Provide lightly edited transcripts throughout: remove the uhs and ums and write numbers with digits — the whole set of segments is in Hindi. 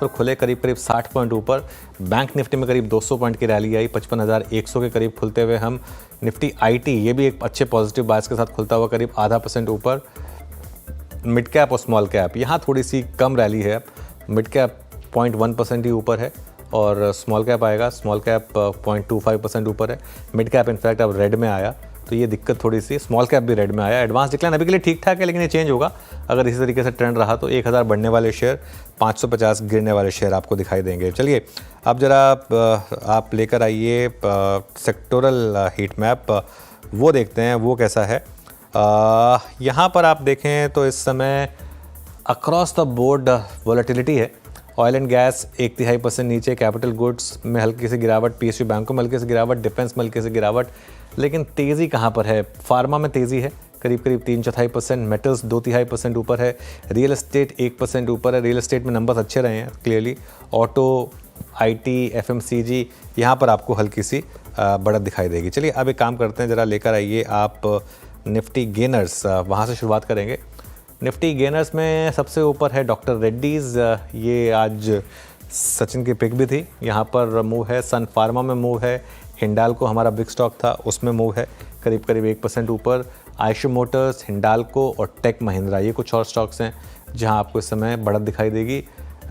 पर खुले करीब करीब 60 पॉइंट ऊपर। बैंक निफ्टी में करीब 200 पॉइंट की रैली आई, 55,100 के करीब खुलते हुए हम निफ्टी आईटी ये भी एक अच्छे पॉजिटिव बायस के साथ खुलता हुआ करीब आधा % ऊपर। मिड कैप और स्मॉल कैप यहाँ थोड़ी सी कम रैली है, मिड कैप 0.1% ही ऊपर है और स्मॉल कैप आएगा, स्मॉल कैप 0.25% ऊपर है। मिड कैप इनफैक्ट अब रेड में आया, तो ये दिक्कत थोड़ी सी, स्मॉल कैप भी रेड में आया। एडवांस डिक्लाइन अभी के लिए ठीक ठाक है, लेकिन ये चेंज होगा अगर इसी तरीके से ट्रेंड रहा तो। 1000 बढ़ने वाले शेयर, 550 गिरने वाले शेयर आपको दिखाई देंगे। चलिए अब जरा आप लेकर आइए सेक्टोरल हीट मैप, वो देखते हैं वो कैसा है। यहाँ पर आप देखें तो इस समय अक्रॉस द बोर्ड वॉलेटिलिटी है। ऑयल एंड गैस 0.1% नीचे, कैपिटल गुड्स में हल्की सी गिरावट, पीएसयू बैंकों में हल्की सी गिरावट, डिफेंस में हल्की सी गिरावट। लेकिन तेज़ी कहाँ पर है? फार्मा में तेज़ी है करीब करीब 3/4%, मेटल्स 2/3% ऊपर है, रियल एस्टेट 1% ऊपर है। रियल एस्टेट में नंबर्स अच्छे रहे हैं क्लियरली। ऑटो, आईटी, एफएमसीजी यहाँ पर आपको हल्की सी बढ़त दिखाई देगी। चलिए अब एक काम करते हैं, ज़रा लेकर आइए आप निफ्टी गेनर्स, वहाँ से शुरुआत करेंगे। निफ्टी गेनर्स में सबसे ऊपर है डॉक्टर रेड्डीज़, ये आज सचिन की पिक भी थी, यहाँ पर मूव है। सन फार्मा में मूव है, हिंडाल्को हमारा बिग स्टॉक था उसमें मूव है करीब करीब 1% ऊपर। आयशर मोटर्स, हिंडाल्को और टेक महिंद्रा ये कुछ और स्टॉक्स हैं जहाँ आपको इस समय बढ़त दिखाई देगी।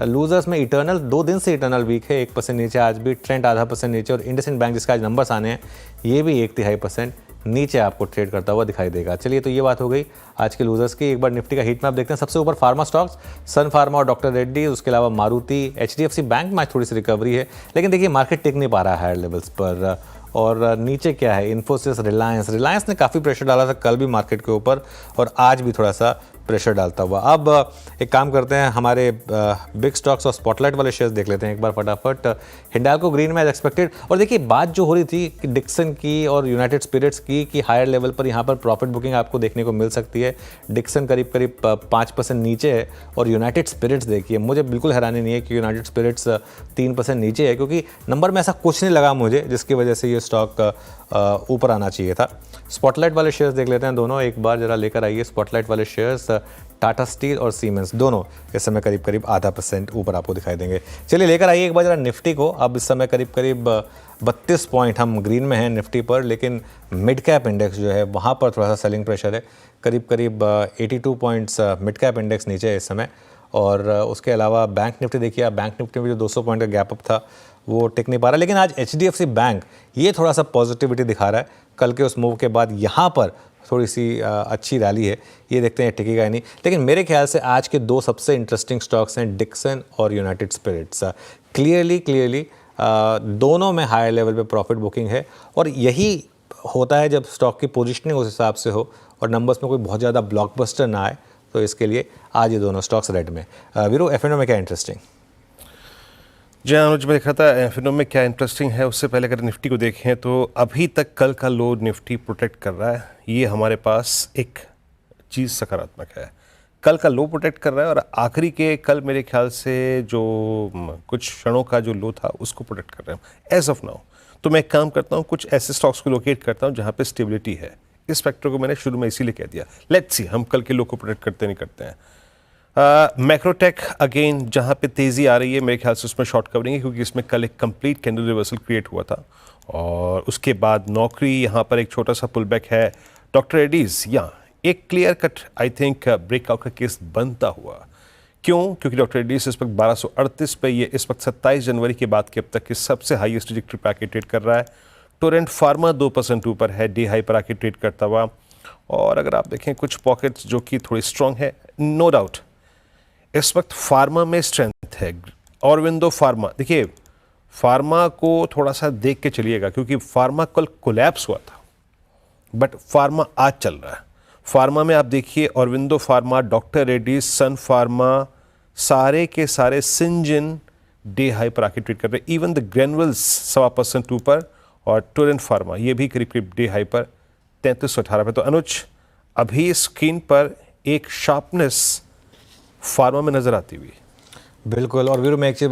लूजर्स में इटर्नल 2 दिन से इटर्नल वीक है, 1% नीचे आज भी, ट्रेंड आधा % नीचे, और इंडसइंड बैंक जिसका आज नंबर्स आने हैं ये भी 1/3% नीचे आपको ट्रेड करता हुआ दिखाई देगा। चलिए तो ये बात हो गई आज के लूजर्स की। एक बार निफ्टी का हीट मैप देखते हैं। सबसे ऊपर फार्मा स्टॉक्स, सन फार्मा और डॉक्टर रेड्डी, उसके अलावा मारुति, एचडीएफसी बैंक में आज थोड़ी सी रिकवरी है, लेकिन देखिए मार्केट टिक नहीं पा रहा है हायर लेवल्स पर। और नीचे क्या है? इन्फोसिस, रिलायंस ने काफ़ी प्रेशर डाला था कल भी मार्केट के ऊपर और आज भी थोड़ा सा प्रेशर डालता हुआ। अब एक काम करते हैं, हमारे बिग स्टॉक्स और स्पॉटलाइट वाले शेयर्स देख लेते हैं एक बार फटाफट। हिंडाल्को ग्रीन में एज एक्सपेक्टेड, और देखिए बात जो हो रही थी कि डिक्सन की और यूनाइटेड स्पिरिट्स की कि हायर लेवल पर यहाँ पर प्रॉफिट बुकिंग आपको देखने को मिल सकती है। डिक्सन करीब करीब 5% नीचे है और यूनाइटेड स्पिरिट्स देखिए, मुझे बिल्कुल हैरानी नहीं है कि यूनाइटेड स्पिरिट्स 3% नीचे है, क्योंकि नंबर में ऐसा कुछ नहीं लगा मुझे जिसकी वजह से ये स्टॉक ऊपर आना चाहिए था। स्पॉटलाइट वाले शेयर्स देख लेते हैं दोनों, एक बार जरा लेकर आइए स्पॉटलाइट वाले शेयर्स। टाटा स्टील और सीमेंस दोनों इस समय करीब करीब आधा % ऊपर आपको दिखाई देंगे। चलिए लेकर आइए एक बार जरा निफ्टी को। अब इस समय करीब करीब 32 पॉइंट हम ग्रीन में हैं निफ्टी पर, लेकिन मिड कैप इंडेक्स जो है वहाँ पर थोड़ा सा सेलिंग प्रेशर है। करीब करीब 82 पॉइंट्स मिड कैप इंडेक्स नीचे है इस समय। और उसके अलावा बैंक निफ्टी देखिए आप, बैंक निफ्टी में जो 200 पॉइंट का गैप अप था वो टिक नहीं पा रहा, लेकिन आज एचडीएफसी बैंक ये थोड़ा सा पॉजिटिविटी दिखा रहा है। कल के उस मूव के बाद यहाँ पर थोड़ी सी अच्छी रैली है, ये देखते हैं टिकेगा ही नहीं। लेकिन मेरे ख्याल से आज के 2 सबसे इंटरेस्टिंग स्टॉक्स हैं डिक्सन और यूनाइटेड स्पिरिट्स। क्लियरली दोनों में हायर लेवल पे प्रॉफिट बुकिंग है, और यही होता है जब स्टॉक की पोजीशनिंग उस हिसाब से हो और नंबर्स में कोई बहुत ज़्यादा ब्लॉकबस्टर ना आए, तो इसके लिए आज ये दोनों स्टॉक्स रेड में। वीरू, एफएनओ में क्या इंटरेस्टिंग? जी अनुज, मैं देख रहा था एफएनओ में क्या इंटरेस्टिंग है। उससे पहले अगर निफ्टी को देखें तो अभी तक कल का लो निफ्टी प्रोटेक्ट कर रहा है, ये हमारे पास एक चीज़ सकारात्मक है। कल का लो प्रोटेक्ट कर रहा है और आखिरी के कल मेरे ख्याल से जो कुछ क्षणों का जो लो था उसको प्रोटेक्ट कर रहे हैं एज ऑफ नाउ। तो मैं एक काम करता हूँ, कुछ ऐसे स्टॉक्स को लोकेट करता हूँ जहाँ पर स्टेबिलिटी है। इस फैक्टर को मैंने शुरू में इसीलिए कह दिया, लेट्स सी हम कल के लो को प्रोटेक्ट करते नहीं करते हैं। मैक्रोटेक अगेन जहाँ पे तेज़ी आ रही है मेरे ख्याल से उसमें शॉर्ट कवरिंग है, क्योंकि इसमें कल एक कंप्लीट कैंडल रिवर्सल क्रिएट हुआ था और उसके बाद नौकरी यहाँ पर एक छोटा सा पुल बैक है। डॉक्टर रेड्डीज़ यहाँ एक clear cut I think breakout का केस बनता हुआ। क्यों? क्योंकि डॉक्टर रेड्डीज़ इस वक्त 1238 पे, ये इस वक्त 27 जनवरी के बाद के अब तक की सबसे हाईएस्ट ट्रैजेक्टरी पे आके ट्रेड कर रहा है। टोरेंट फार्मा 2% ऊपर है, डे हाई पर आके ट्रेड करता हुआ। और अगर आप देखें कुछ पॉकेट्स जो कि थोड़ी स्ट्रॉन्ग है, नो डाउट इस वक्त फार्मा में स्ट्रेंथ है। ऑरबिंदो फार्मा, देखिए फार्मा को थोड़ा सा देख के चलिएगा, क्योंकि फार्मा कल कोलैप्स हुआ था बट फार्मा आज चल रहा है। फार्मा में आप देखिए ऑरबिंदो फार्मा, डॉक्टर रेड्डीज, सन फार्मा, सारे के सारे सिंजन डे हाई पर आके ट्रेड कर रहे हैं। इवन द ग्रेनुअल्स 1.25% ऊपर, और टोरेंट फार्मा ये भी करीब करीब डे हाई पर 3318 पे। तो अनुज अभी स्क्रीन पर एक शार्पनेस फार्मा में नजर आती हुई। बिल्कुल। और वीरू, मैं एक चीज़